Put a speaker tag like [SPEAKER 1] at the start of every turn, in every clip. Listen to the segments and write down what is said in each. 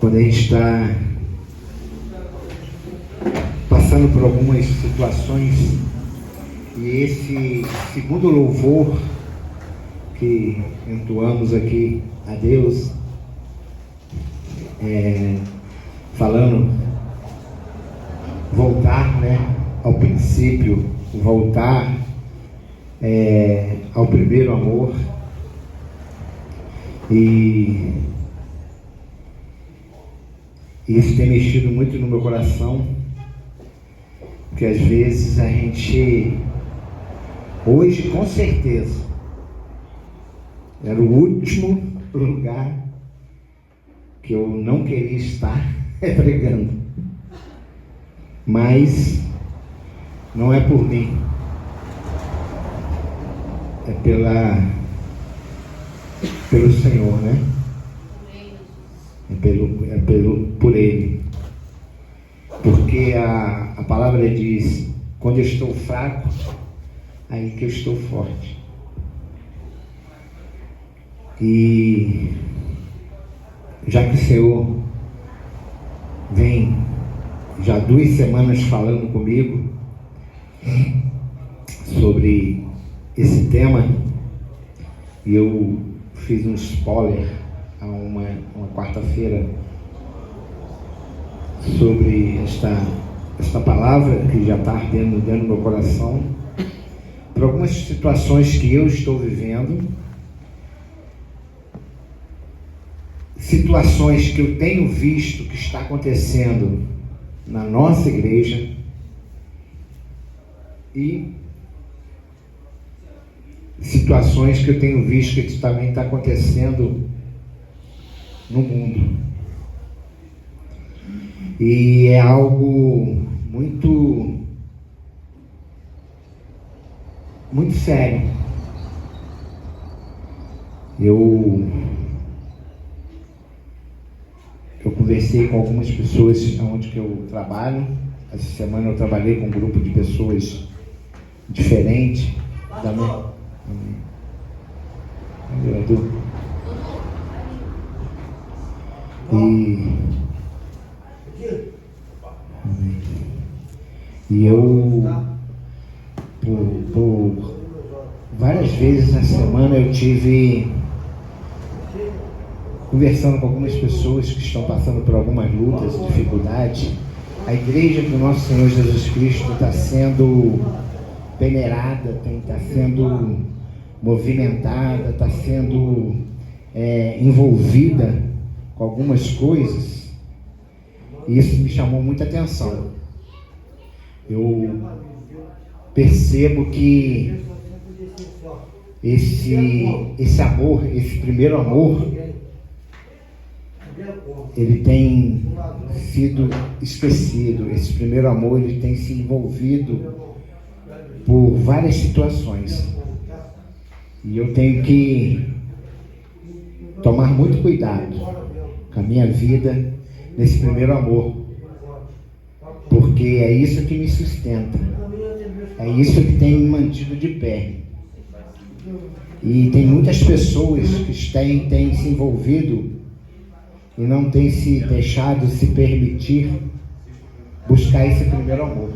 [SPEAKER 1] quando a gente está passando por algumas situações, e esse segundo louvor que entoamos aqui a Deus, falando voltar, ao princípio, voltar ao primeiro amor, e isso tem mexido muito no meu coração, porque às vezes a gente, hoje com certeza, era o último lugar que eu não queria estar pregando, mas não é por mim, é pelo Senhor, por Ele, porque a palavra diz: quando eu estou fraco, aí que eu estou forte. E já que o Senhor vem já 2 semanas falando comigo sobre esse tema, e eu fiz um spoiler há uma quarta-feira sobre esta palavra que já está ardendo dentro do meu coração, por algumas situações que eu estou vivendo, situações que eu tenho visto que está acontecendo na nossa igreja e situações que eu tenho visto que também está acontecendo no mundo. E é algo muito sério. Eu conversei com algumas pessoas onde que eu trabalho. Essa semana eu trabalhei com um grupo de pessoas diferentes da minha... E eu, por várias vezes na semana, eu tive conversando com algumas pessoas que estão passando por algumas lutas e dificuldades. A igreja do nosso Senhor Jesus Cristo está sendo peneirada, está sendo movimentada, está sendo envolvida com algumas coisas, e isso me chamou muita atenção. Eu percebo que esse amor, esse primeiro amor, ele tem sido esquecido. Esse primeiro amor, ele tem se envolvido por várias situações, e eu tenho que tomar muito cuidado com a minha vida nesse primeiro amor, porque é isso que me sustenta, é isso que tem me mantido de pé. E tem muitas pessoas que têm se envolvido e não têm se deixado se permitir buscar esse primeiro amor.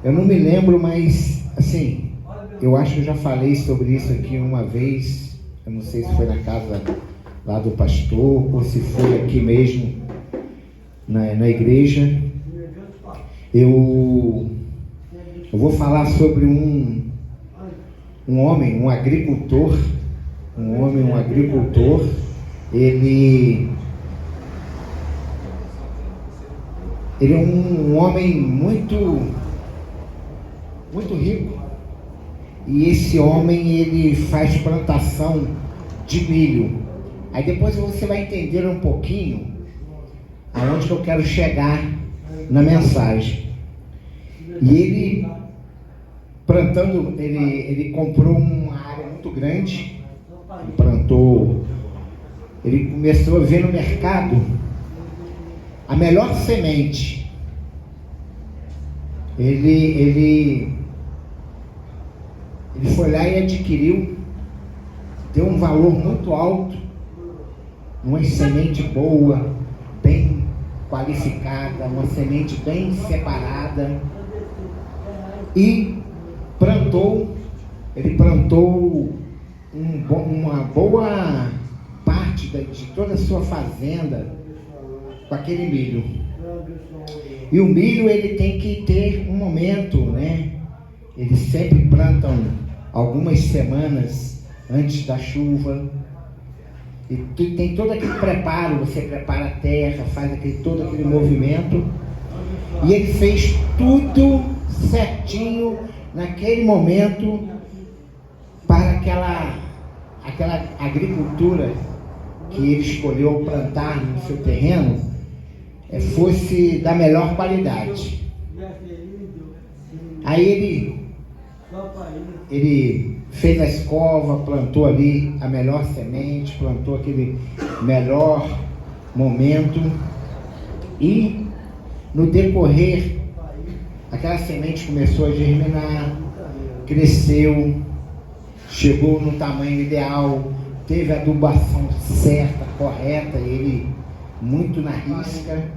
[SPEAKER 1] Eu não me lembro, mas assim, eu acho que eu já falei sobre isso aqui uma vez. Eu não sei se foi na casa lá do pastor ou se foi aqui mesmo na igreja. Eu vou falar sobre um homem, um agricultor. Um agricultor. Ele é um homem muito rico. E esse homem, ele faz plantação de milho. Aí depois você vai entender um pouquinho aonde que eu quero chegar na mensagem. E ele, plantando, ele comprou uma área muito grande, ele começou a ver no mercado a melhor semente. Ele foi lá e adquiriu, deu um valor muito alto uma semente boa, bem qualificada, uma semente bem separada, e ele plantou uma boa parte de toda a sua fazenda com aquele milho. E o milho, ele tem que ter um momento, né? Eles sempre plantam algumas semanas antes da chuva. E tem todo aquele preparo, você prepara a terra, faz todo aquele movimento. E ele fez tudo certinho naquele momento para aquela agricultura que ele escolheu plantar no seu terreno fosse da melhor qualidade. Aí ele fez a escova, plantou ali a melhor semente, plantou aquele melhor momento, e no decorrer aquela semente começou a germinar, cresceu, chegou no tamanho ideal, teve a adubação certa, correta, ele muito na risca,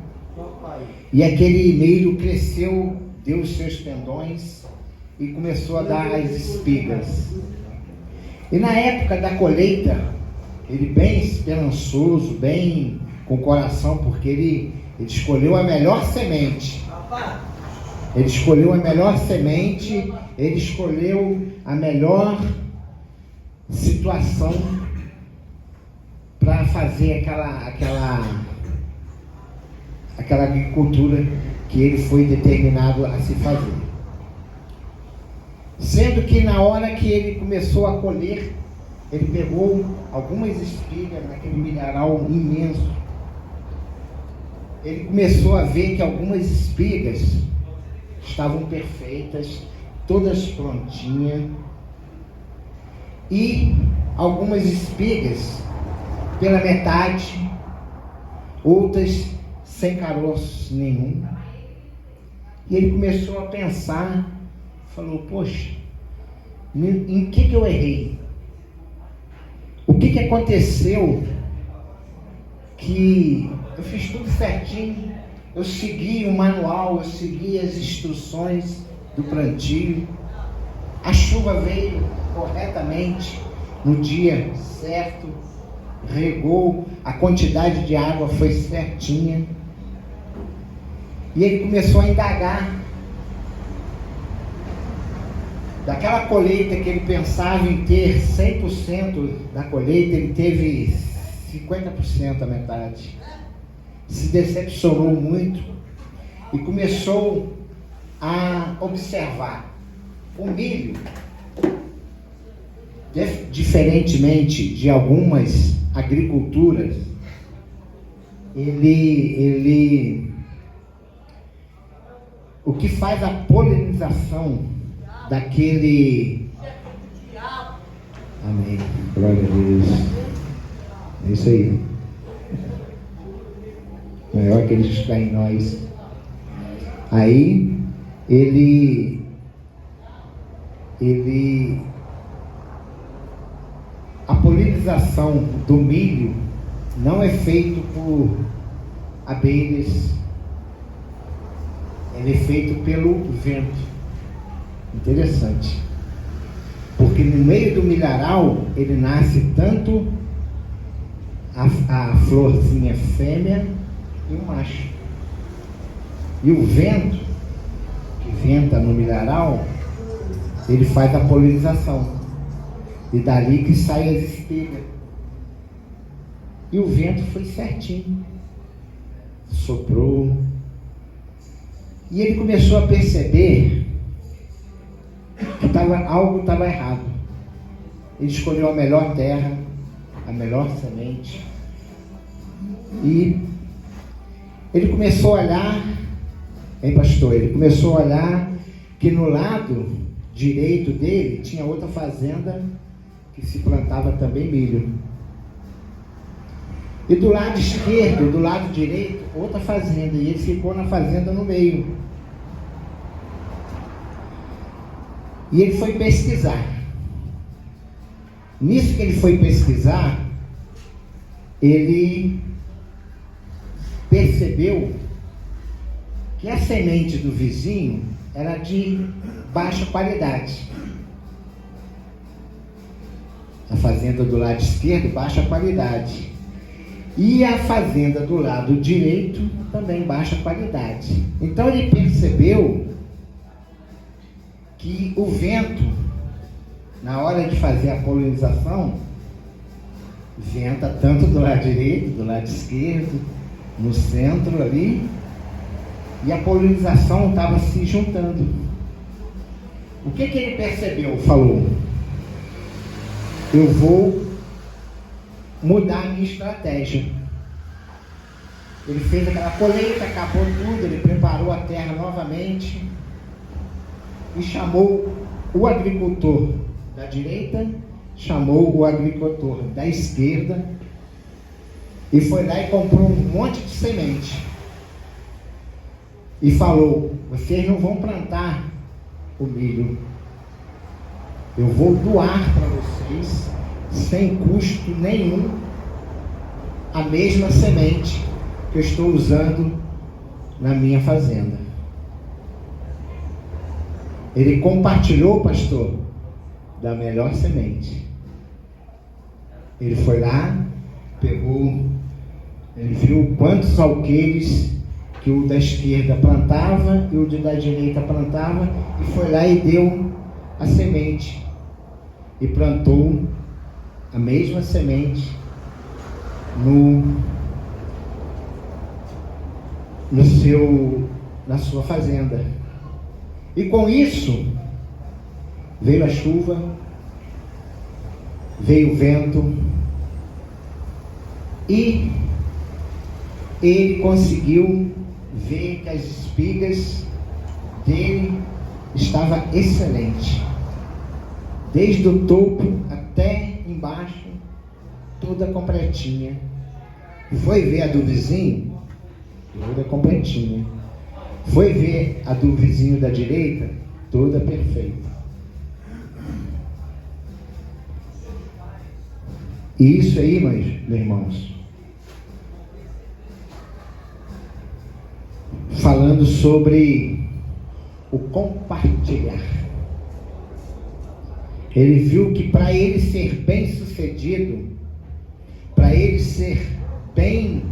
[SPEAKER 1] e aquele milho cresceu, deu os seus pendões e começou a dar as espigas. E na época da colheita, ele bem esperançoso, bem com o coração, porque ele escolheu a melhor semente. Ele escolheu a melhor semente, ele escolheu a melhor situação para fazer aquela agricultura que ele foi determinado a se fazer. Sendo que na hora que ele começou a colher, ele pegou algumas espigas naquele milharal imenso. Ele começou a ver que algumas espigas estavam perfeitas, todas prontinhas, e algumas espigas pela metade, outras sem caroço nenhum. E ele começou a pensar, falou: poxa, em que eu errei? O que aconteceu que eu fiz tudo certinho, eu segui o manual, eu segui as instruções do plantio, a chuva veio corretamente no dia certo, regou, a quantidade de água foi certinha, e ele começou a indagar. Daquela colheita que ele pensava em ter 100% da colheita, ele teve 50%, a metade. Se decepcionou muito e começou a observar. O milho, diferentemente de algumas agriculturas, o que faz a polinização daquele... Amém, glória a Deus. É isso aí. Maior que ele está em nós. Aí a polinização do milho não é feito por abelhas, ele é feito pelo vento. Interessante, porque no meio do milharal ele nasce tanto a florzinha fêmea e o macho, e o vento que venta no milharal, ele faz a polinização, e dali que sai as espigas. E o vento foi certinho, soprou, e ele começou a perceber que algo estava errado. Ele escolheu a melhor terra, a melhor semente, e ele começou a olhar, hein, pastor? Ele começou a olhar que no lado direito dele tinha outra fazenda que se plantava também milho, e do lado esquerdo, do lado direito, outra fazenda, e ele ficou na fazenda no meio. E ele foi pesquisar. Nisso que ele foi pesquisar, ele percebeu que a semente do vizinho era de baixa qualidade. A fazenda do lado esquerdo, baixa qualidade. E a fazenda do lado direito, também baixa qualidade. Então ele percebeu que o vento, na hora de fazer a polinização, venta tanto do lado direito, do lado esquerdo, no centro ali, e a polinização estava se juntando. O que ele percebeu? Falou: eu vou mudar a minha estratégia. Ele fez aquela colheita, acabou tudo, ele preparou a terra novamente e chamou o agricultor da direita, chamou o agricultor da esquerda e foi lá e comprou um monte de semente e falou: vocês não vão plantar o milho, eu vou doar para vocês sem custo nenhum a mesma semente que eu estou usando na minha fazenda. Ele compartilhou, pastor, da melhor semente. Ele foi lá, pegou, ele viu quantos alqueires que o da esquerda plantava e o da direita plantava, e foi lá e deu a semente e plantou a mesma semente na sua fazenda. E com isso veio a chuva, veio o vento, e ele conseguiu ver que as espigas dele estavam excelentes, desde o topo até embaixo, toda completinha. Foi ver a do vizinho, toda completinha. Foi ver a do vizinho da direita, toda perfeita. E isso aí, meus irmãos, falando sobre o compartilhar. Ele viu que para ele ser bem sucedido, para ele ser bem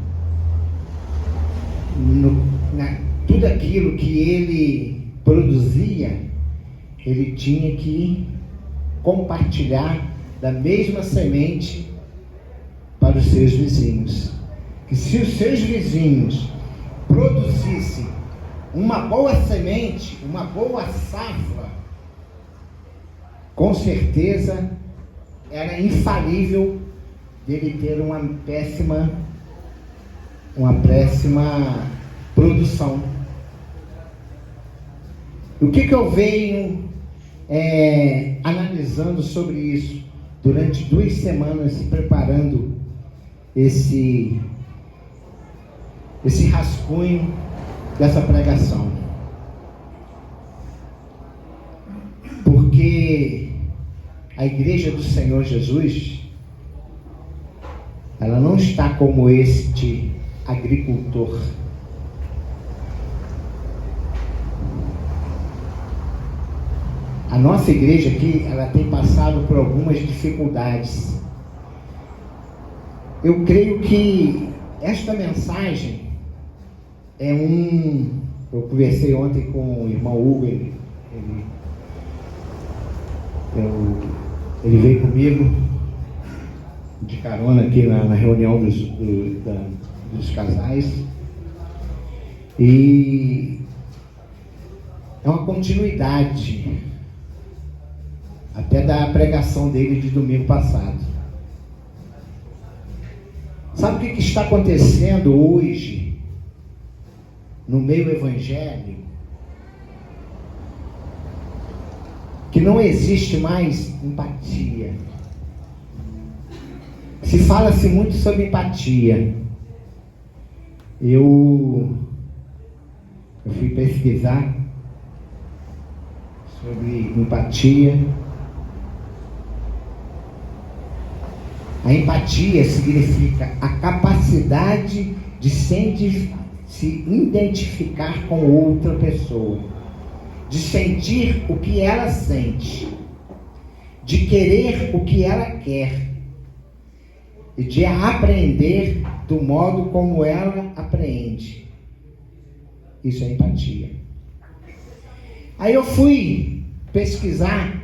[SPEAKER 1] tudo aquilo que ele produzia, ele tinha que compartilhar da mesma semente para os seus vizinhos. Que se os seus vizinhos produzissem uma boa semente, uma boa safra, com certeza era infalível dele ter uma péssima produção. O que eu venho analisando sobre isso durante 2 semanas, preparando esse rascunho dessa pregação? Porque a igreja do Senhor Jesus, ela não está como este agricultor. A nossa igreja aqui, ela tem passado por algumas dificuldades. Eu creio que esta mensagem eu conversei ontem com o irmão Hugo, ele veio comigo de carona aqui na reunião dos casais, e é uma continuidade até da pregação dele de domingo passado. Sabe o que está acontecendo hoje no meio evangélico? Que não existe mais empatia. Se fala-se muito sobre empatia. Eu fui pesquisar sobre empatia. A empatia significa a capacidade de se identificar com outra pessoa, de sentir o que ela sente, de querer o que ela quer e de aprender do modo como ela apreende. Isso é empatia. Aí eu fui pesquisar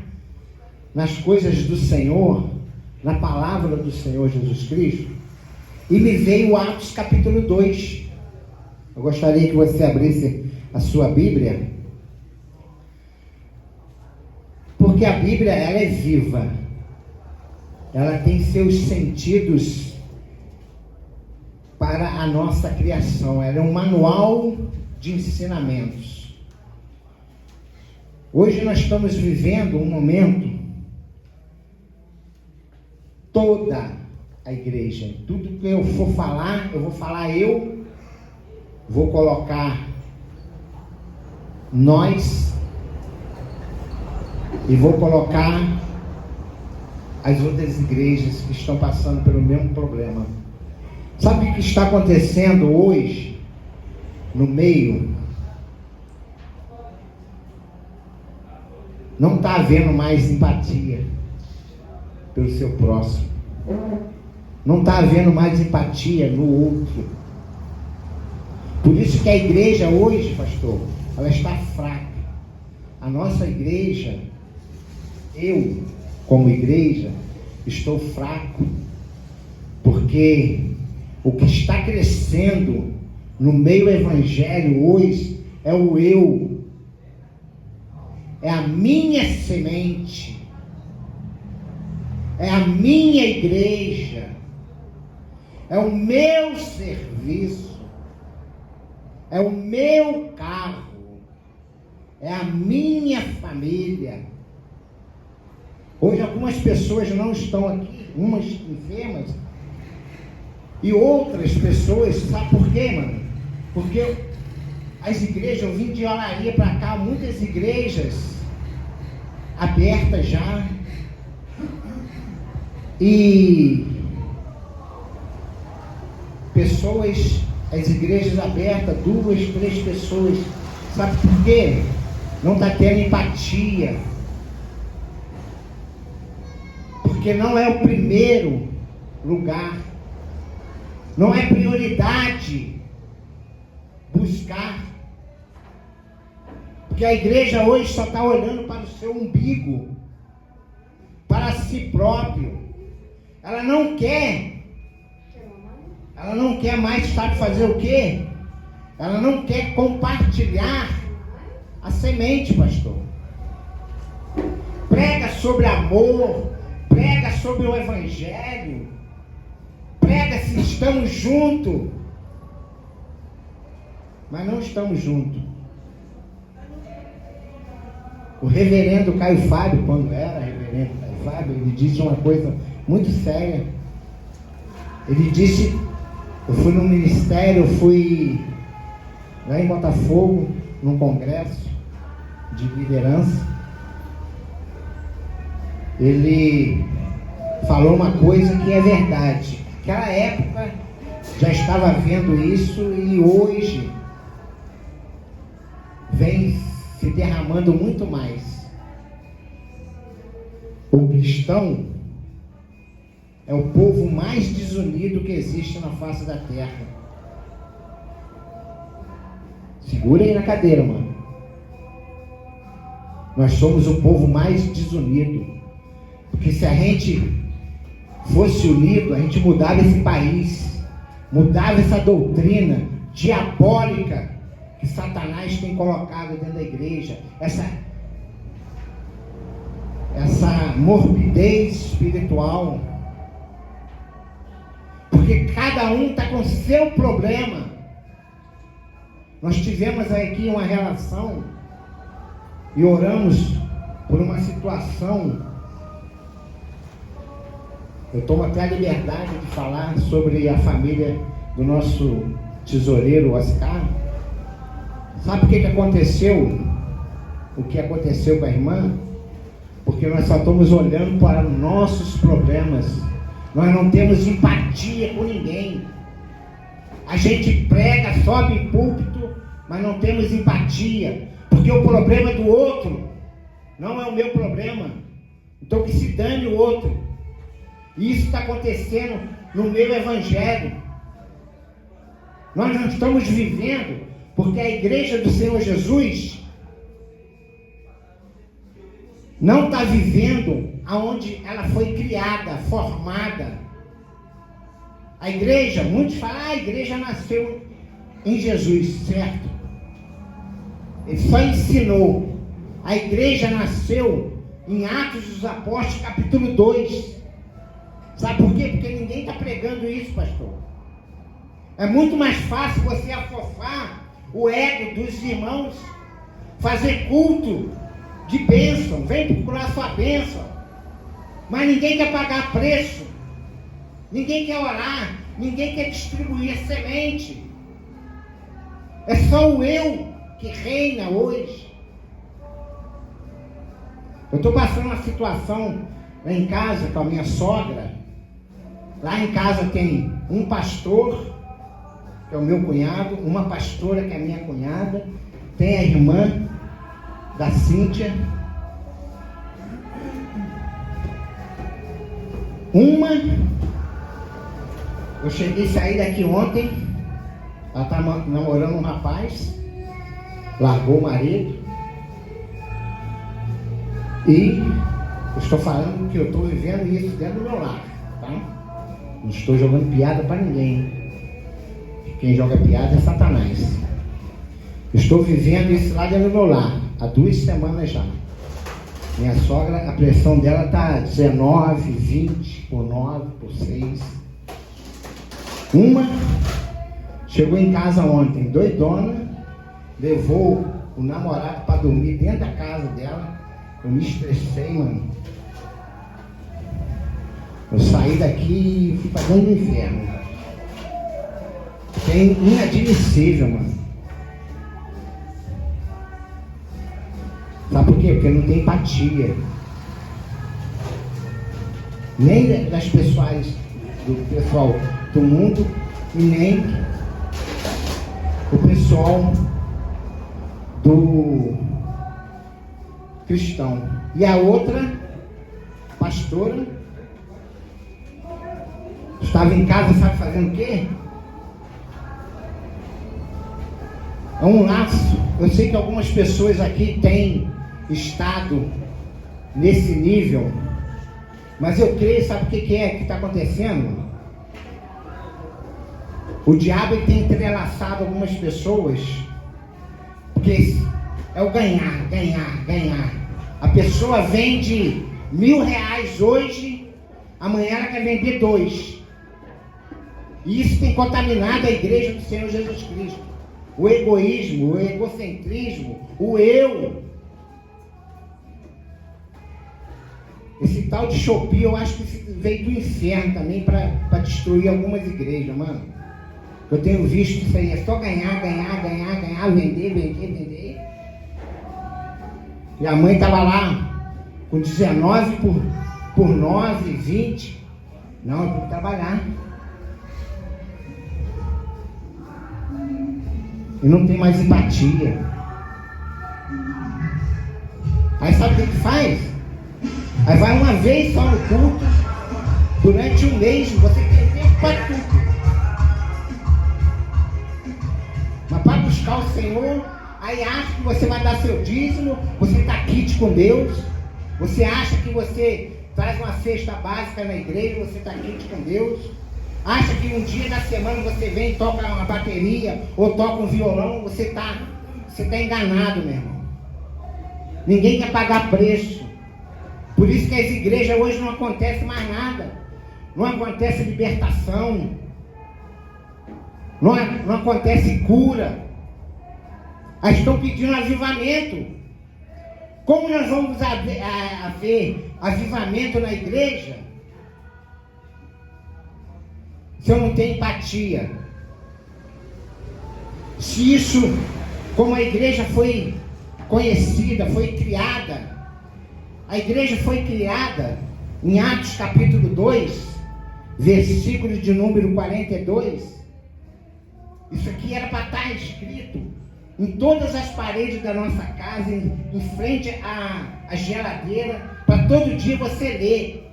[SPEAKER 1] nas coisas do Senhor, na palavra do Senhor Jesus Cristo, e me veio Atos capítulo 2. Eu gostaria que você abrisse a sua Bíblia, porque a Bíblia, ela é viva, ela tem seus sentidos para a nossa criação, ela é um manual de ensinamentos. Hoje nós estamos vivendo um momento, toda a igreja, tudo que eu for falar, eu vou colocar nós e vou colocar as outras igrejas que estão passando pelo mesmo problema. Sabe o que está acontecendo hoje no meio? Não está havendo mais empatia pelo seu próximo. Não está havendo mais empatia no outro. Por isso que a igreja hoje, pastor, ela está fraca. A nossa igreja, eu, como igreja, estou fraco, porque o que está crescendo no meio evangélico hoje é o eu, é a minha semente, é a minha igreja, é o meu serviço, é o meu carro, é a minha família. Hoje algumas pessoas não estão aqui, umas enfermas, e outras pessoas, sabe por quê, mano? Porque as igrejas, eu vim de Olaria para cá, muitas igrejas abertas já, e pessoas, as igrejas abertas, 2, 3 pessoas, sabe por quê? Não está tendo empatia, porque não é o primeiro lugar, não é prioridade buscar, porque a igreja hoje só está olhando para o seu umbigo, para si próprio. Ela não quer mais, sabe fazer o quê? Ela não quer compartilhar a semente, pastor. Prega sobre amor, prega sobre o evangelho, prega se estamos juntos, mas não estamos juntos. O reverendo Caio Fábio, quando era reverendo Caio Fábio, ele disse uma coisa muito séria. Ele disse, eu fui no ministério, eu fui lá em Botafogo, num congresso de liderança. Ele falou uma coisa que é verdade. Naquela época já estava vendo isso e hoje vem se derramando muito mais. O cristão é o povo mais desunido que existe na face da terra. Segura aí na cadeira, mano. Nós somos o povo mais desunido. Porque se a gente fosse unido, a gente mudava esse país, mudava essa doutrina diabólica que Satanás tem colocado dentro da igreja, essa morbidez espiritual. Porque cada um está com seu problema. Nós tivemos aqui uma relação e oramos por uma situação. Eu tomo até a liberdade de falar sobre a família do nosso tesoureiro Oscar. Sabe o que aconteceu? O que aconteceu com a irmã? Porque nós só estamos olhando para nossos problemas. Nós não temos empatia com ninguém. A gente prega, sobe em púlpito, mas não temos empatia, porque o problema do outro não é o meu problema. Então que se dane o outro. E isso está acontecendo no meu evangelho. Nós não estamos vivendo porque a igreja do Senhor Jesus não está vivendo aonde ela foi criada, formada. A igreja, muitos falam, a igreja nasceu em Jesus, certo? Ele só ensinou. A igreja nasceu em Atos dos Apóstolos, capítulo 2. Sabe por quê? Porque ninguém está pregando isso, pastor. É muito mais fácil você afofar o ego dos irmãos, fazer culto de bênção, vem procurar sua bênção, mas ninguém quer pagar preço, ninguém quer orar, ninguém quer distribuir semente. É só o eu que reina hoje. Eu estou passando uma situação lá em casa com a minha sogra. Lá em casa tem um pastor, que é o meu cunhado, uma pastora, que é a minha cunhada, tem a irmã da Cíntia, eu cheguei a sair daqui ontem, ela está namorando um rapaz, largou o marido, e eu estou falando que eu estou vivendo isso dentro do meu lar, tá? Não estou jogando piada para ninguém. Quem joga piada é Satanás. Eu estou vivendo isso lá dentro do meu lar, há 2 semanas já. Minha sogra, a pressão dela está 19, 20, por 9, por 6. Uma chegou em casa ontem, doidona, levou o namorado para dormir dentro da casa dela. Eu me estressei, mano. Eu saí daqui e fui para dentro do inferno. É inadmissível, mano. Sabe por quê? Porque não tem empatia. Nem das pessoas, do pessoal do mundo, e nem o pessoal do cristão. E a outra pastora estava em casa, sabe fazendo o quê? É um laço. Eu sei que algumas pessoas aqui têm estado nesse nível, mas eu creio, sabe o que é que está acontecendo? O diabo tem entrelaçado algumas pessoas, porque é o ganhar, ganhar, ganhar. A pessoa vende R$1.000 hoje, amanhã ela quer vender 2. E isso tem contaminado a igreja do Senhor Jesus Cristo. O egoísmo, o egocentrismo, o eu. Esse tal de Shopee, eu acho que veio do inferno também para destruir algumas igrejas, mano. Eu tenho visto isso aí, é só ganhar, ganhar, ganhar, ganhar, vender, vender, vender. E a mãe estava lá com 19 por 9, 20. Não, eu tenho que trabalhar. E não tem mais empatia. Aí sabe o que faz? Aí vai uma vez só no culto, durante um mês, você tem tempo para tudo. Mas para buscar o Senhor, aí acha que você vai dar seu dízimo, você está quite com Deus, você acha que você traz uma cesta básica na igreja, você está quite com Deus. Acha que um dia da semana você vem e toca uma bateria ou toca um violão, você está enganado, meu irmão. Ninguém quer pagar preço. Por isso que as igrejas hoje não acontece mais nada. Não acontece libertação. Não acontece cura. Elas estão pedindo avivamento. Como nós vamos haver avivamento na igreja se eu não tenho empatia? Se isso, como a igreja foi conhecida, foi criada, a igreja foi criada em Atos capítulo 2, versículo de número 42. Isso aqui era para estar escrito em todas as paredes da nossa casa, em frente à geladeira, para todo dia você ler.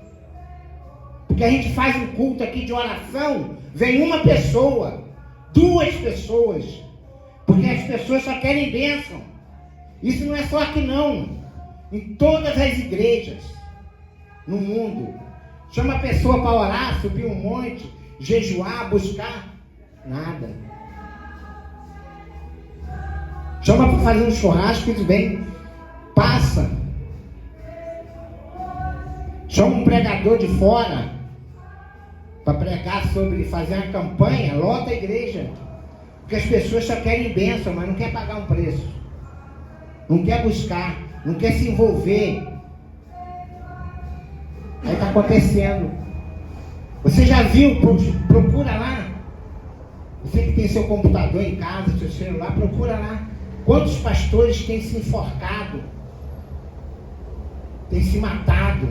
[SPEAKER 1] Porque a gente faz um culto aqui de oração, vem uma pessoa, 2 pessoas, porque as pessoas só querem bênção. Isso não é só aqui não, em todas as igrejas no mundo. Chama a pessoa para orar, subir um monte, jejuar, buscar, nada. Chama para fazer um churrasco, eles vêm, passa. Chama um pregador de fora para pregar sobre, fazer uma campanha, lota a igreja. Porque as pessoas só querem bênção, mas não quer pagar um preço. Não quer buscar, não quer se envolver. Aí está acontecendo. Você já viu, procura lá. Você que tem seu computador em casa, seu celular, procura lá. Quantos pastores têm se enforcado? Têm se matado?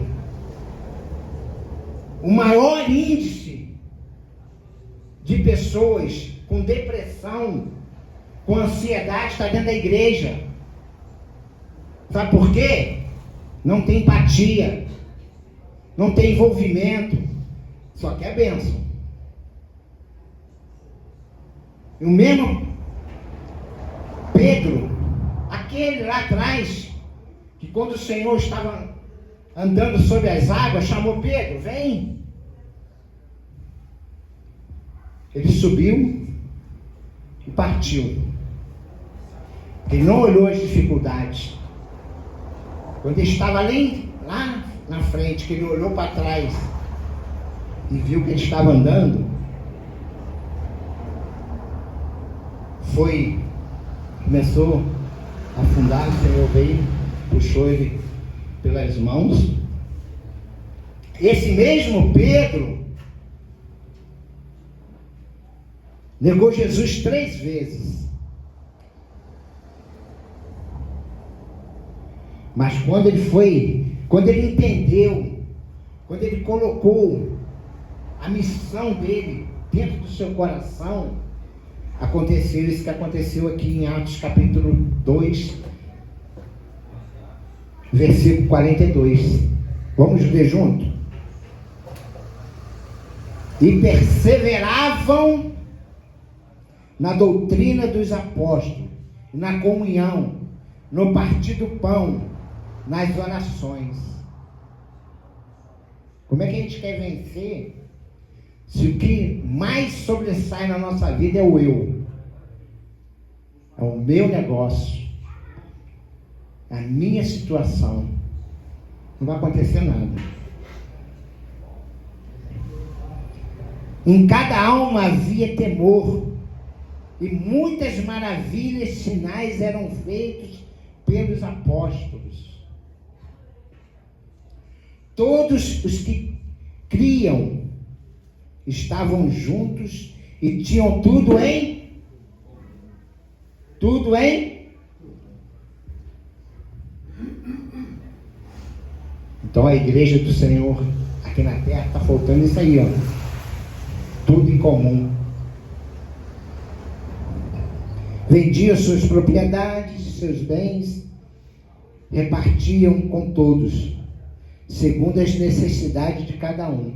[SPEAKER 1] O maior índice de pessoas com depressão, com ansiedade, está dentro da igreja. Sabe por quê? Não tem empatia, não tem envolvimento, só quer bênção. E o mesmo Pedro, aquele lá atrás, que quando o Senhor estava andando sobre as águas, chamou Pedro, vem. Ele subiu e partiu. Ele não olhou as dificuldades. Quando ele estava lá na frente, que ele olhou para trás e viu que ele estava andando, começou a afundar. O Senhor veio, puxou ele pelas mãos. Esse mesmo Pedro negou Jesus 3 vezes. Mas quando ele entendeu, quando ele colocou a missão dele dentro do seu coração, aconteceu isso que aconteceu aqui em Atos capítulo 2, versículo 42. Vamos ver junto? E perseveravam na doutrina dos apóstolos, na comunhão, no partir do pão, nas orações. Como é que a gente quer vencer se o que mais sobressai na nossa vida é o eu? É o meu negócio, a minha situação. Não vai acontecer nada. Em cada alma havia temor, e muitas maravilhas, sinais eram feitos pelos apóstolos. Todos os que criam estavam juntos e tinham tudo em Então a igreja do Senhor aqui na terra está faltando isso aí, ó. Tudo em comum. Vendiam suas propriedades, seus bens, repartiam com todos, segundo as necessidades de cada um,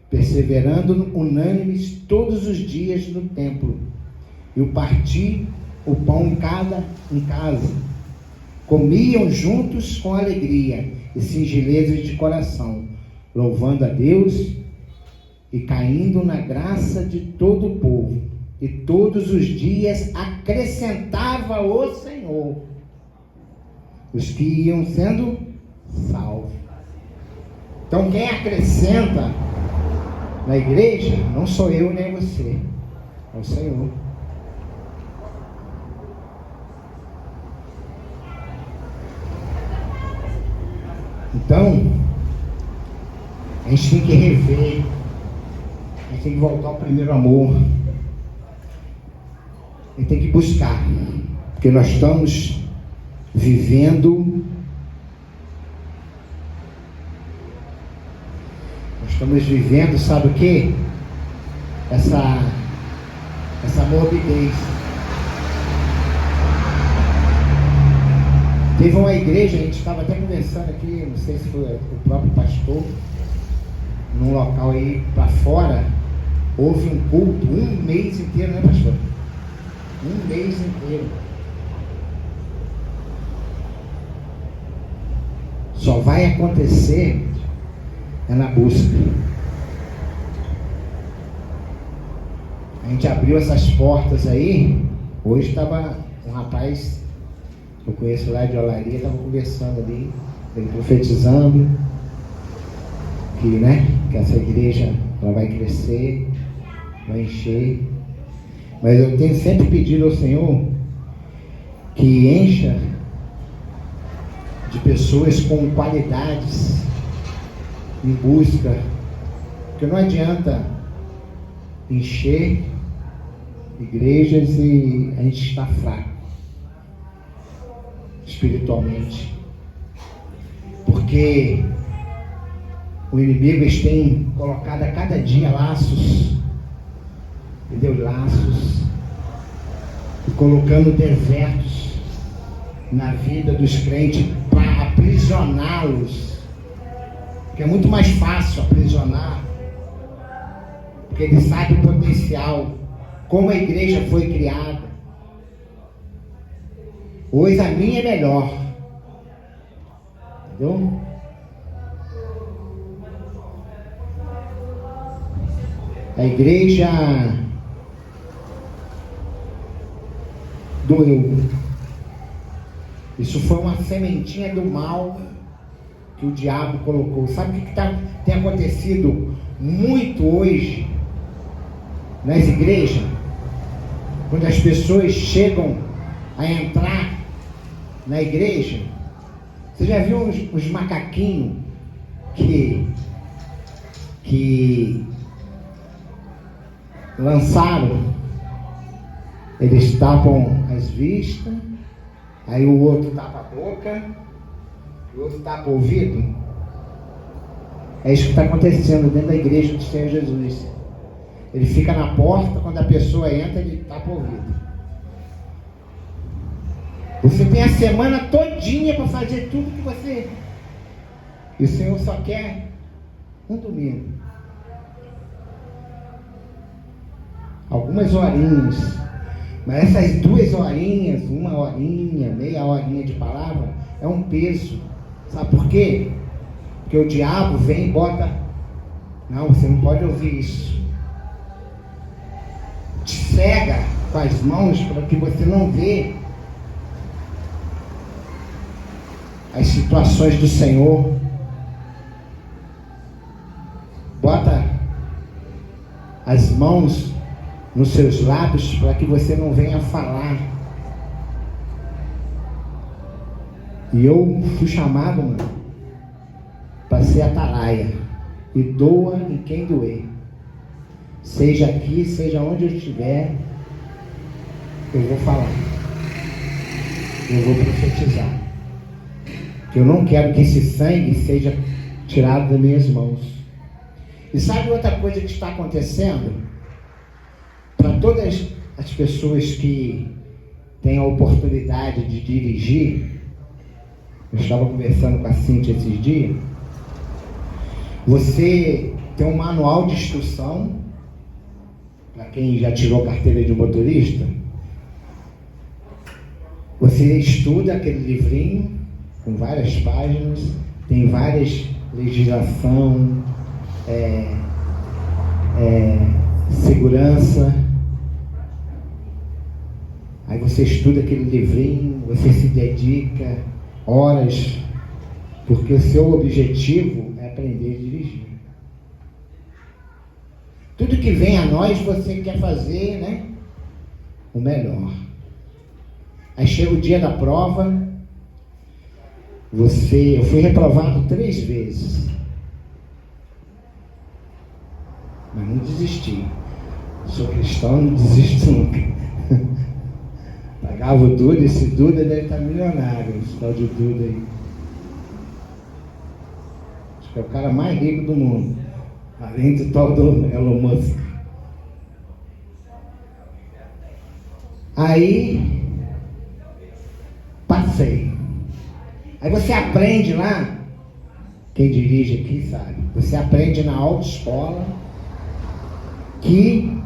[SPEAKER 1] perseverando unânimes todos os dias no templo, e o partir o pão em casa, comiam juntos com alegria e singeleza de coração, louvando a Deus e caindo na graça de todo o povo, e todos os dias acrescentava o Senhor os que iam sendo salvos. Então quem acrescenta na igreja não sou eu nem você, é o Senhor. Então a gente tem que rever, a gente tem que voltar ao primeiro amor, a gente tem que buscar, porque nós estamos vivendo Nós estamos vivendo, sabe o quê? Essa morbidez. Teve uma igreja, a gente estava até conversando aqui, não sei se foi o próprio pastor, num local aí para fora, houve um culto, um mês inteiro, né, pastor? Um mês inteiro. Só vai acontecer na busca. A gente abriu essas portas aí. Hoje estava um rapaz que eu conheço lá de Olaria, estava conversando ali, ele profetizando que, né, que essa igreja ela vai crescer, vai encher. Mas eu tenho sempre pedido ao Senhor que encha de pessoas com qualidades em busca, porque não adianta encher igrejas e a gente está fraco espiritualmente, porque o inimigo tem colocado a cada dia laços, entendeu? Laços, e colocando desertos na vida dos crentes para aprisioná-los, porque é muito mais fácil aprisionar, porque ele sabe o potencial, como a igreja foi criada. Hoje a minha é melhor, entendeu? A igreja doeu. Isso foi uma sementinha do mal que o diabo colocou. Sabe o que tem acontecido muito hoje nas igrejas? Quando as pessoas chegam a entrar na igreja, você já viu os macaquinhos que lançaram? Eles tapam as vistas, aí o outro tapa a boca, o outro tapa o ouvido. É isso que está acontecendo dentro da igreja do Senhor Jesus. Ele fica na porta, quando a pessoa entra, ele tapa o ouvido. Você tem a semana todinha para fazer tudo que você... E o Senhor só quer um domingo. Algumas horinhas. Mas essas 2 horinhas, 1 horinha, meia horinha de palavra, é um peso. Sabe por quê? Porque o diabo vem e bota... Não, você não pode ouvir isso. Te cega com as mãos para que você não vê as situações do Senhor. Bota as mãos nos seus lábios para que você não venha falar. E eu fui chamado, mano, para ser atalaia. E doa em quem doer. Seja aqui, seja onde eu estiver, eu vou falar. Eu vou profetizar. Eu não quero que esse sangue seja tirado das minhas mãos. E sabe outra coisa que está acontecendo? Para todas as pessoas que têm a oportunidade de dirigir, eu estava conversando com a Cíntia esses dias, você tem um manual de instrução, para quem já tirou carteira de motorista, você estuda aquele livrinho, com várias páginas, tem várias legislação, segurança. Aí você estuda aquele livrinho, você se dedica horas, porque o seu objetivo é aprender a dirigir. Tudo que vem a nós, você quer fazer, né, o melhor. Aí chega o dia da prova, eu fui reprovado 3 vezes, mas não desisti. Sou cristão, não desisto nunca. Pagava o Duda, esse Duda deve estar milionário, esse tal de Duda aí. Acho que é o cara mais rico do mundo. além do tal do Elon Musk. Aí, passei. Aí você aprende lá, quem dirige aqui sabe, você aprende na autoescola que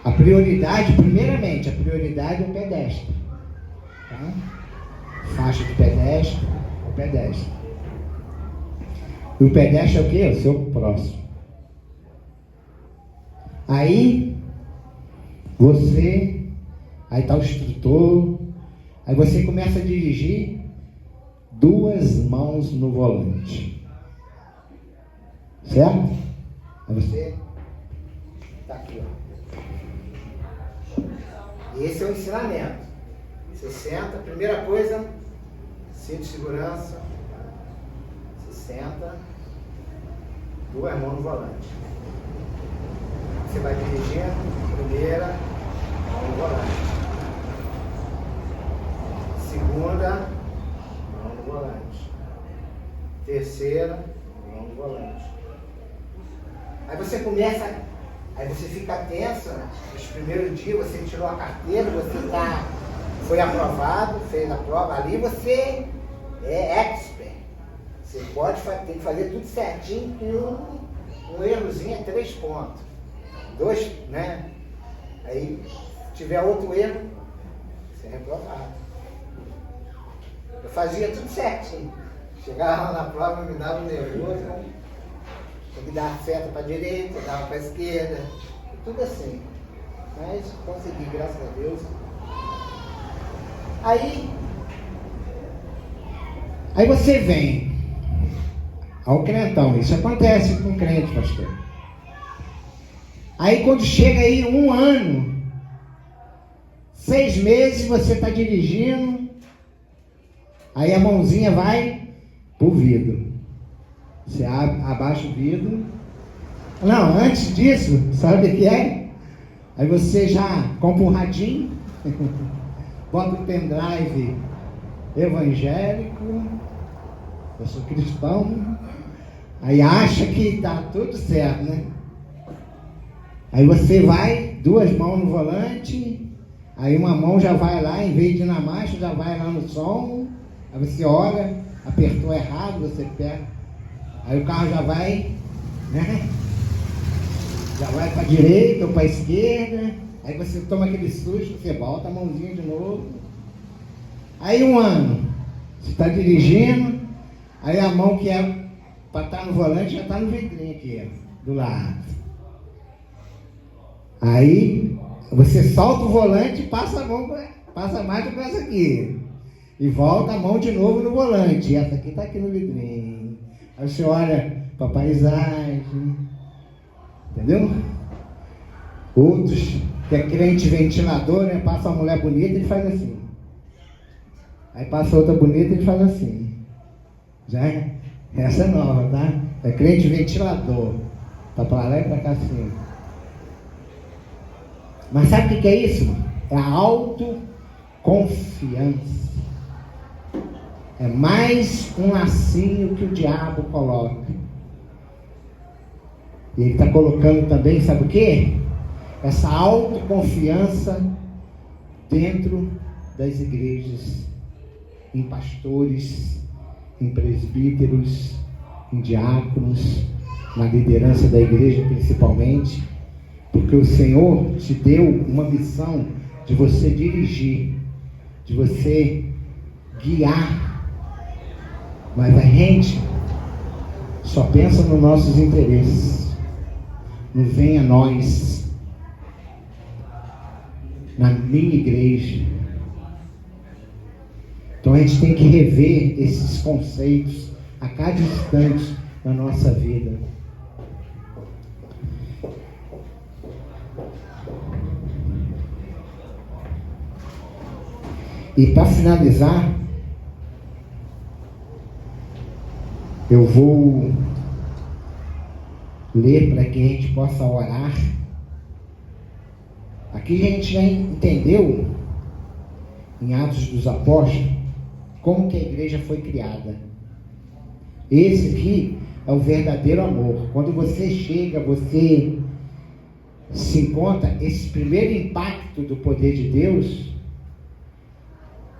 [SPEAKER 1] a prioridade, primeiramente, a prioridade é o pedestre. Tá? Faixa de pedestre, o pedestre. E o pedestre é o quê? O seu próximo. Aí tá o instrutor, aí você começa a dirigir duas mãos no volante. Certo? Aí você tá aqui, ó. Esse é o ensinamento. Você senta, primeira coisa, cinto de segurança, você senta, duas mãos no volante. Você vai dirigindo, primeira mão no volante, segunda mão no volante, terceira mão no volante. Aí você começa, aí você fica tensa. Nos primeiros dias você tirou a carteira, você foi aprovado, fez a prova, ali você é expert. Você tem que fazer tudo certinho, que um errozinho é 3 pontos. 2, né? Aí, se tiver outro erro, você é reprovado. Eu fazia tudo certinho. Chegava lá na prova, me dava um nervoso, eu me dava seta para a direita, dava para a esquerda, tudo assim. Mas consegui, graças a Deus. Aí você vem ao crentão. Isso acontece com crente, pastor. Aí quando chega aí 1 ano, 6 meses, você está dirigindo, aí a mãozinha vai pro vidro. Você abaixa o vidro. Não, antes disso, sabe o que é? Aí você já compra um radinho, bota o pendrive evangélico, eu sou cristão, aí acha que tá tudo certo, né? Aí você vai, 2 mãos no volante, aí uma mão já vai lá, em vez de ir na marcha, já vai lá no som, aí você olha, apertou errado, você pega, aí o carro já vai, né? Já vai para a direita ou para a esquerda, aí você toma aquele susto, você volta a mãozinha de novo. Aí 1 ano, você está dirigindo, aí a mão que é para estar no volante já está no vidrinho aqui, ó, do lado. Aí você solta o volante e passa a mão, passa mais com essa aqui. E volta a mão de novo no volante. E essa aqui está aqui no vidrinho. Aí você olha para a paisagem. Entendeu? Outros, que é crente ventilador, né? Passa uma mulher bonita, ele faz assim. Aí passa outra bonita, ele faz assim. Já é? Essa é nova, tá? É crente ventilador. Tá para lá e para cá assim. Mas sabe o que é isso, mano? É a autoconfiança. É mais um lacinho que o diabo coloca. E ele está colocando também, sabe o quê? Essa autoconfiança dentro das igrejas, em pastores, em presbíteros, em diáconos, na liderança da igreja principalmente, porque o Senhor te deu uma missão de você dirigir, de você guiar. Mas a gente só pensa nos nossos interesses. Não venha nós, na minha igreja. Então a gente tem que rever esses conceitos a cada instante da nossa vida. E para finalizar, eu vou ler para que a gente possa orar. Aqui a gente já entendeu, em Atos dos Apóstolos, como que a igreja foi criada. Esse aqui é o verdadeiro amor. Quando você chega, você se encontra esse primeiro impacto do poder de Deus,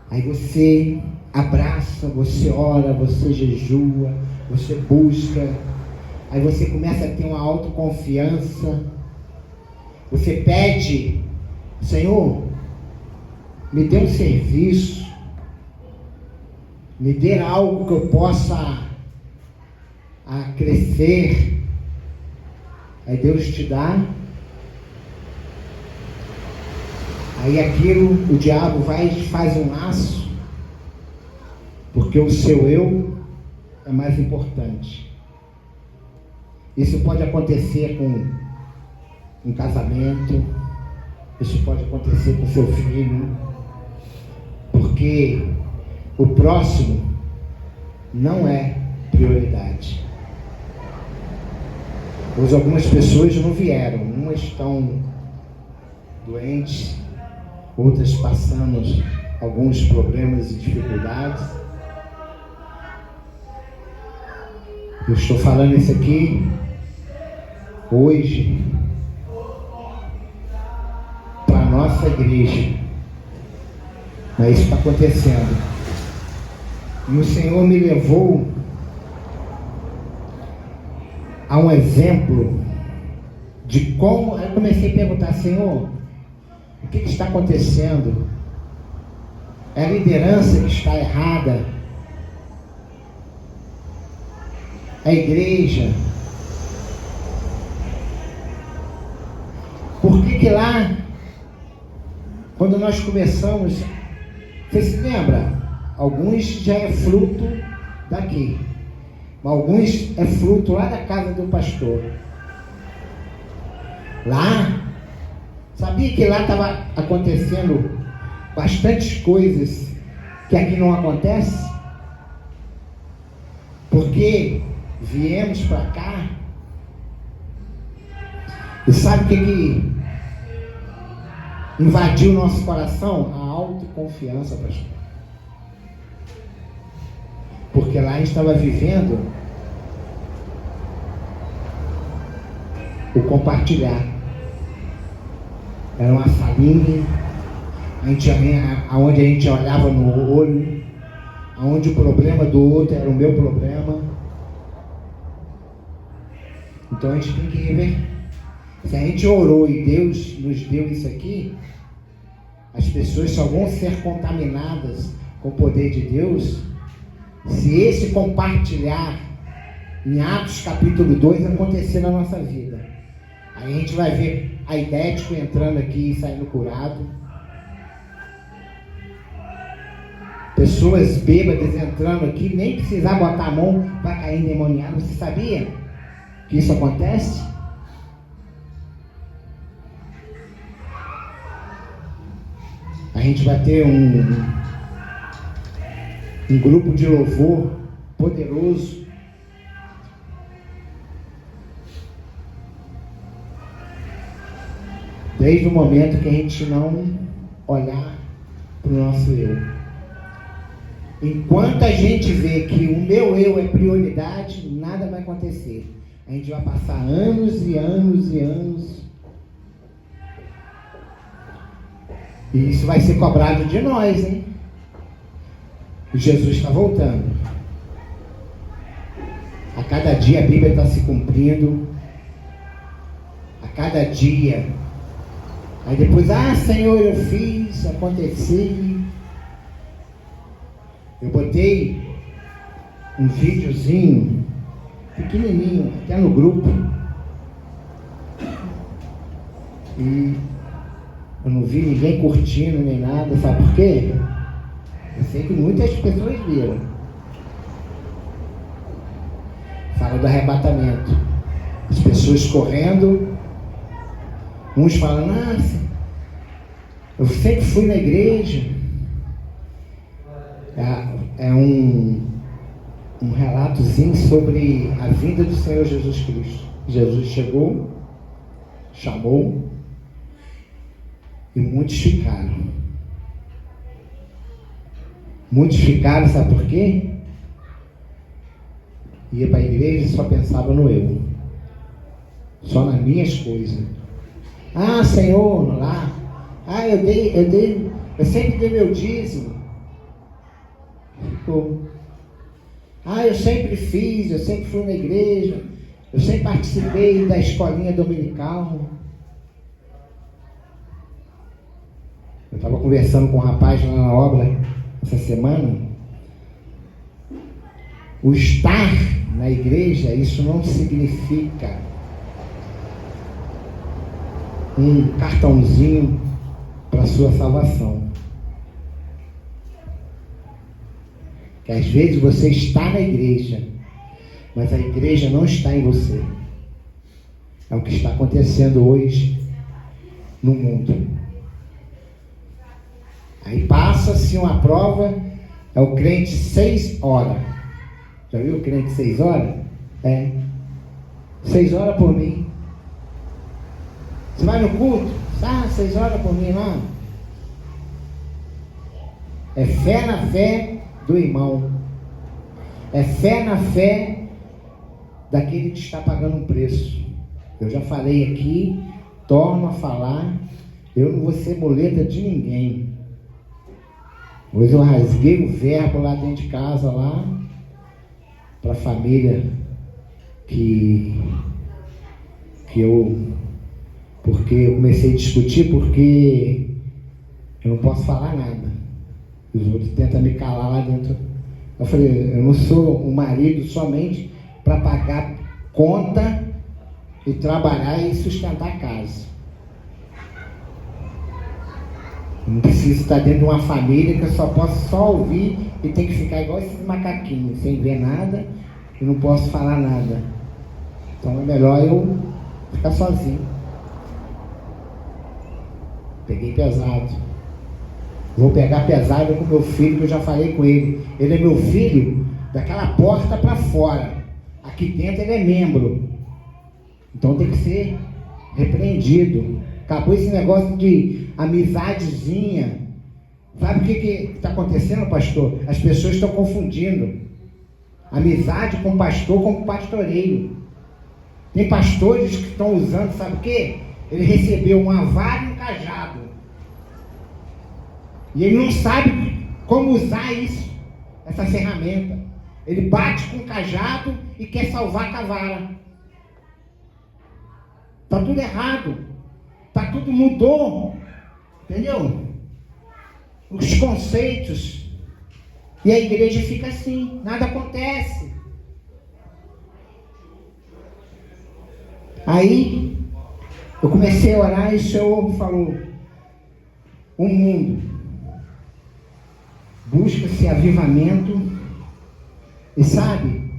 [SPEAKER 1] aí você abraça, você ora, você jejua, você busca, aí você começa a ter uma autoconfiança, você pede: Senhor, me dê um serviço, me dê algo que eu possa crescer. Aí Deus te dá. Aí aquilo, o diabo vai e faz um laço, porque o seu eu é mais importante. Isso pode acontecer com um casamento, isso pode acontecer com seu filho, porque o próximo não é prioridade. Hoje algumas pessoas não vieram, umas estão doentes, outras passamos alguns problemas e dificuldades. Eu estou falando isso aqui hoje para a nossa igreja, mas isso está acontecendo. E o Senhor me levou a um exemplo de como. Eu comecei a perguntar: Senhor, o que está acontecendo? É a liderança que está errada? É a igreja? Por que lá, quando nós começamos, você se lembra? Alguns já é fruto daqui, mas alguns é fruto lá da casa do pastor. Lá, sabia que lá estava acontecendo bastantes coisas que aqui não acontece? Porque viemos para cá e sabe o que invadiu o nosso coração? A autoconfiança, pastor. Porque lá a gente estava vivendo o compartilhar. Era uma salinha, onde a gente olhava no olho, onde o problema do outro era o meu problema. Então a gente tem que rever. Se a gente orou e Deus nos deu isso aqui, as pessoas só vão ser contaminadas com o poder de Deus se esse compartilhar em Atos capítulo 2 acontecer na nossa vida. Aí a gente vai ver a idético entrando aqui e saindo curado, pessoas bêbadas entrando aqui, nem precisar botar a mão, vai cair endemoniado. Você sabia que isso acontece? A gente vai ter um grupo de louvor poderoso. Desde o momento que a gente não olhar para o nosso eu. Enquanto a gente vê que o meu eu é prioridade, nada vai acontecer. A gente vai passar anos e anos e anos. E isso vai ser cobrado de nós, hein? Jesus está voltando. A cada dia a Bíblia está se cumprindo. A cada dia. Aí depois, Senhor, eu fiz, aconteci. Eu botei um videozinho pequenininho, até no grupo. E eu não vi ninguém curtindo nem nada. Sabe por quê? Eu sei que muitas pessoas viram. Fala do arrebatamento. As pessoas correndo. Uns falando: eu sempre fui na igreja. É um relatozinho sobre a vinda do Senhor Jesus Cristo. Jesus chegou, chamou, e muitos ficaram. Muitos ficaram, sabe por quê? ia para a igreja e só pensava no eu. Só nas minhas coisas. Ah, Senhor, lá. Ah, eu sempre dei meu dízimo. Ficou. Ah, eu sempre fiz, eu sempre fui na igreja, eu sempre participei da escolinha dominical. Eu estava conversando com um rapaz lá na obra essa semana. O estar na igreja, isso não significa um cartãozinho para a sua salvação. Que às vezes você está na igreja, mas a igreja não está em você. É o que está acontecendo hoje no mundo. Aí passa-se uma prova, é o crente 6 horas. Já viu o crente 6 horas? É. 6 horas por mim. Você vai no culto? Ah, 6 horas por mim lá. É fé na fé do irmão. É fé na fé daquele que está pagando um preço. Eu já falei aqui, torno a falar, eu não vou ser muleta de ninguém. Hoje eu rasguei o verbo lá dentro de casa, lá, para a família porque eu comecei a discutir, porque eu não posso falar nada. Os outros tentam me calar lá dentro. Eu falei, eu não sou um marido somente para pagar conta e trabalhar e sustentar a casa. Eu não preciso estar dentro de uma família que eu só posso só ouvir e tem que ficar igual esses macaquinhos, sem ver nada e não posso falar nada. Então é melhor eu ficar sozinho. Peguei pesado. Vou pegar pesado com meu filho, que eu já falei com ele. Ele é meu filho daquela porta para fora. Aqui dentro ele é membro. Então tem que ser repreendido. Acabou esse negócio de amizadezinha. Sabe o que está acontecendo, pastor? As pessoas estão confundindo amizade com pastor como pastoreio. Tem pastores que estão usando, sabe o quê? Ele recebeu uma vara e um cajado. E ele não sabe como usar isso, essa ferramenta. Ele bate com o cajado e quer salvar com a vara. Está tudo errado. Está tudo mudou. Entendeu? Os conceitos. E a igreja fica assim. Nada acontece. Aí, eu comecei a orar e o Senhor falou: o mundo busca-se avivamento. E sabe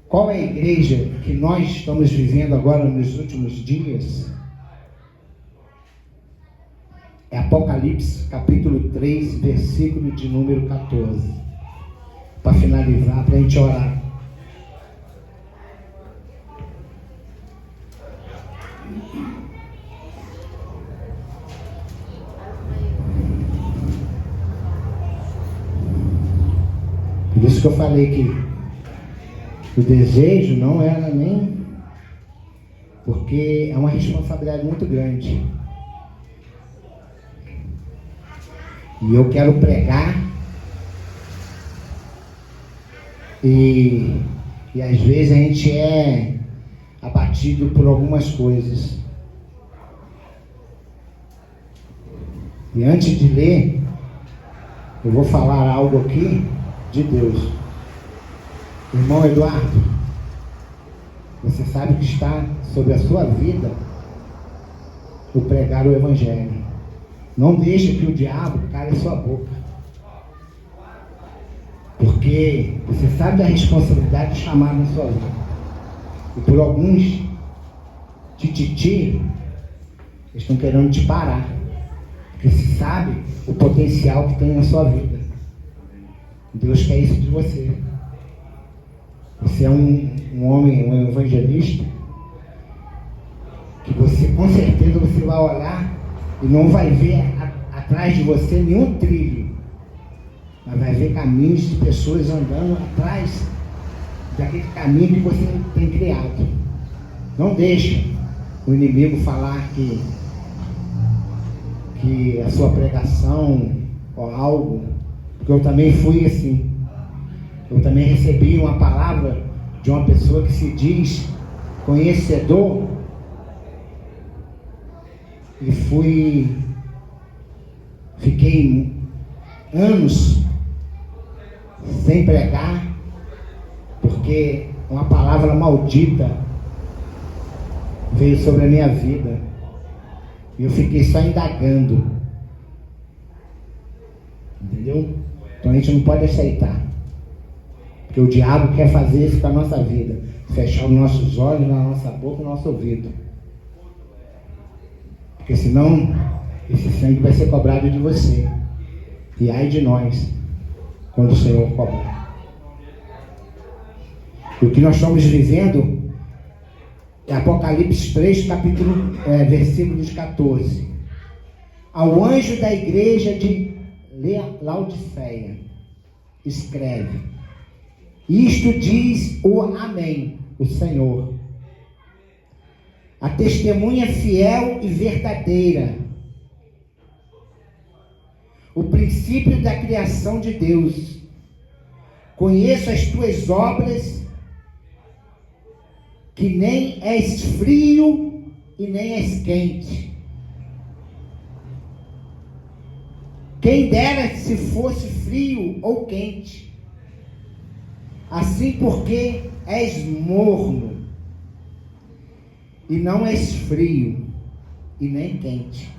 [SPEAKER 1] qual é a igreja que nós estamos vivendo agora nos últimos dias? É Apocalipse, capítulo 3, versículo de número 14. Para finalizar, para a gente orar. Por isso que eu falei que o desejo não era nem... Porque é uma responsabilidade muito grande. E eu quero pregar e às vezes a gente é abatido por algumas coisas. E antes de ler, eu vou falar algo aqui de Deus. Irmão Eduardo, você sabe que está sobre a sua vida o pregar o Evangelho. Não deixe que o diabo cale a sua boca. Porque você sabe da responsabilidade de chamar na sua vida. E por alguns tititi, eles estão querendo te parar. Porque você sabe o potencial que tem na sua vida. Deus quer isso de você. Você é um homem, um evangelista, que você, com certeza, você vai olhar e não vai ver atrás de você nenhum trilho, mas vai ver caminhos de pessoas andando atrás daquele caminho que você tem criado. Não deixe o inimigo falar que a sua pregação ou algo, porque eu também fui assim. Eu também recebi uma palavra de uma pessoa que se diz conhecedor e fiquei anos sem pregar, porque uma palavra maldita veio sobre a minha vida e eu fiquei só indagando, entendeu? Então a gente não pode aceitar, porque o diabo quer fazer isso com a nossa vida, fechar os nossos olhos, na nossa boca, no nosso ouvido, porque senão esse sangue vai ser cobrado de você, e ai de nós quando o Senhor cobrar. E o que nós estamos vivendo é Apocalipse 3, versículos 14. Ao anjo da igreja de Laodiceia, escreve: isto diz o Amém, o Senhor, a testemunha fiel e verdadeira, o princípio da criação de Deus. Conheço as tuas obras, que nem és frio e nem és quente. Quem dera se fosse frio ou quente. Assim, porque és morno e não és frio e nem quente,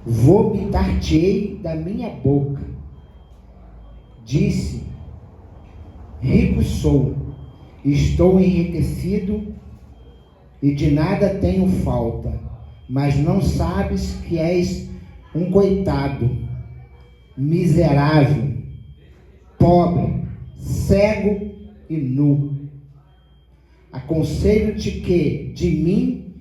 [SPEAKER 1] vomitar-te-ei da minha boca. Disse: rico sou, estou enriquecido e de nada tenho falta, mas não sabes que és um coitado, miserável, pobre, cego e nu. Aconselho-te que de mim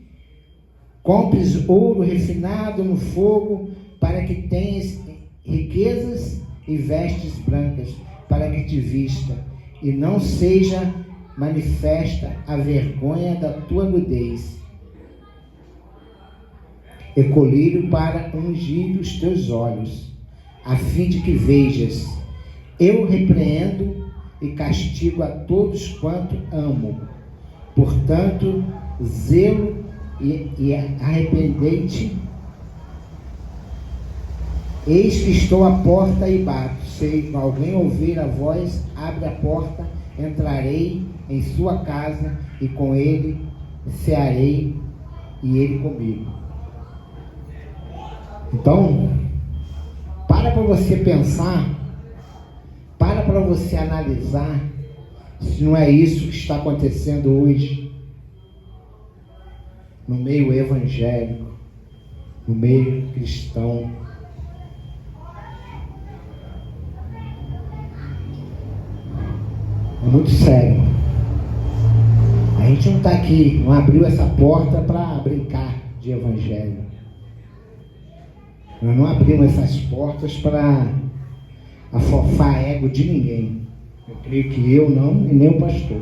[SPEAKER 1] compres ouro refinado no fogo, para que tenhas riquezas e vestes brancas, para que te vista, e não seja manifesta a vergonha da tua nudez. E colírio para ungir os teus olhos, a fim de que vejas. Eu repreendo e castigo a todos quanto amo. Portanto, zelo e arrependei-te. Eis que estou à porta e bato. Se alguém ouvir a voz, abre a porta, entrarei em sua casa e com ele cearei e ele comigo. Então, para você pensar, para você analisar se não é isso que está acontecendo hoje no meio evangélico, no meio cristão. É muito sério. A gente não está aqui, não abriu essa porta para brincar de evangelho. Nós não abrimos essas portas para afofar ego de ninguém. Eu creio que eu não e nem o pastor.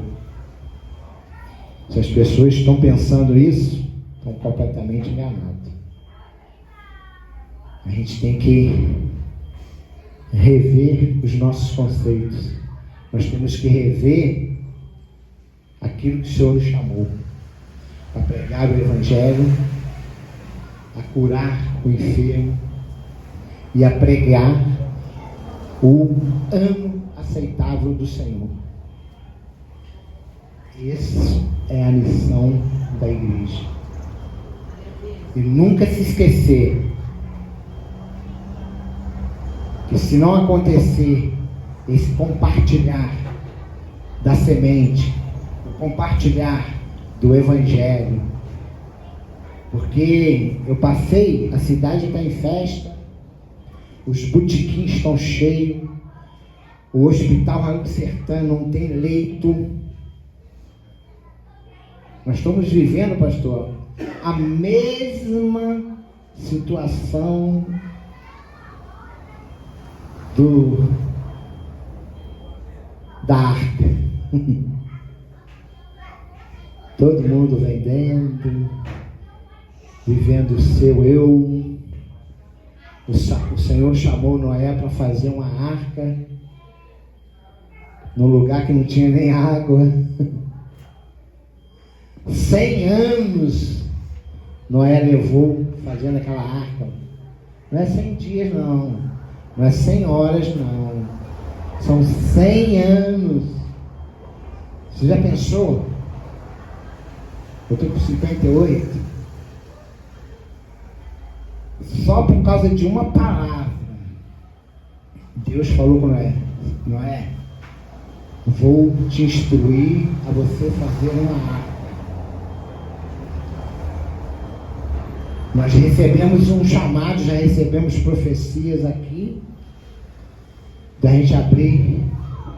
[SPEAKER 1] Se as pessoas estão pensando isso, estão completamente enganadas. A gente tem que rever os nossos conceitos. Nós temos que rever aquilo que o Senhor nos chamou para pregar o Evangelho, a curar o enfermo e a pregar o ano aceitável do Senhor. Essa é a missão da igreja. E nunca se esquecer que, se não acontecer esse compartilhar da semente, o compartilhar do Evangelho, porque eu passei, a cidade está em festa, os botequins estão cheios, o hospital Raul do Sertã não tem leito. Nós estamos vivendo, pastor, a mesma situação da arca. Todo mundo vendendo, vivendo o seu eu. O Senhor chamou Noé para fazer uma arca num lugar que não tinha nem água. 100 anos Noé levou fazendo aquela arca. Não é 100 dias não, não é 100 horas não, são 100 anos. Você já pensou? Eu estou com 58. Só por causa de uma palavra, Deus falou com Noé: Noé, vou te instruir a você fazer uma arca. Nós recebemos um chamado, já recebemos profecias aqui, da gente abrir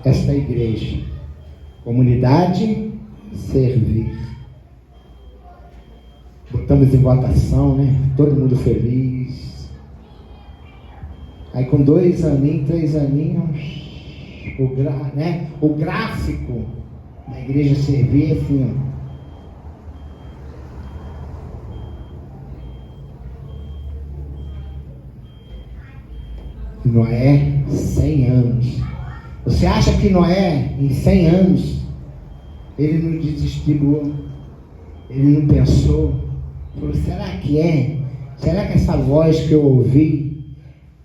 [SPEAKER 1] esta igreja. Comunidade, servir. Botamos em votação, né? Todo mundo feliz. Aí com 2 aninhos, 3 aninhos, o gráfico da igreja servir é assim, ó. Noé, 100 anos. Você acha que Noé, em 100 anos, ele não desestimou, ele não pensou, falou: será que é? Será que essa voz que eu ouvi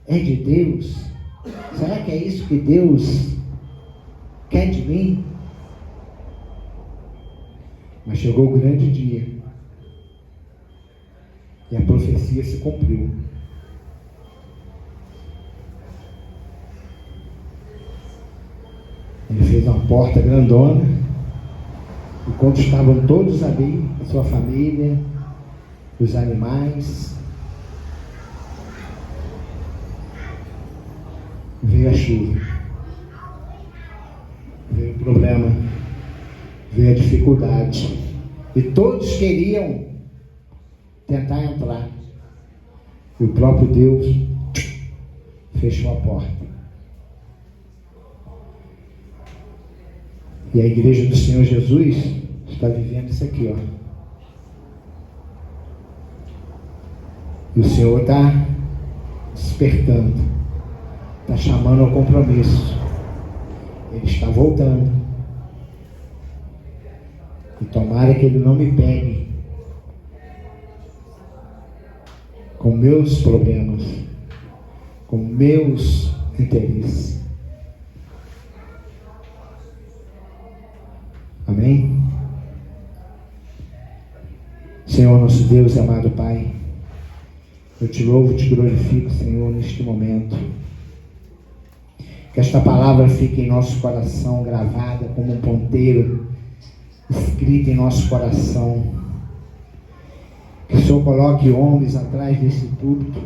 [SPEAKER 1] é de Deus? Será que é isso que Deus quer de mim? Mas chegou o grande dia e a profecia se cumpriu. Ele fez uma porta grandona, e quando estavam todos ali, a sua família, os animais, veio a chuva, veio o problema, veio a dificuldade, e todos queriam tentar entrar, e o próprio Deus fechou a porta. E a igreja do Senhor Jesus está vivendo isso aqui, ó. E o Senhor está despertando, está chamando ao compromisso. Ele está voltando. E tomara que Ele não me pegue com meus problemas, com meus interesses. Amém? Senhor, nosso Deus e amado Pai, eu te louvo e te glorifico, Senhor, neste momento. Que esta palavra fique em nosso coração, gravada como um ponteiro, escrita em nosso coração. Que o Senhor coloque homens atrás desse púlpito,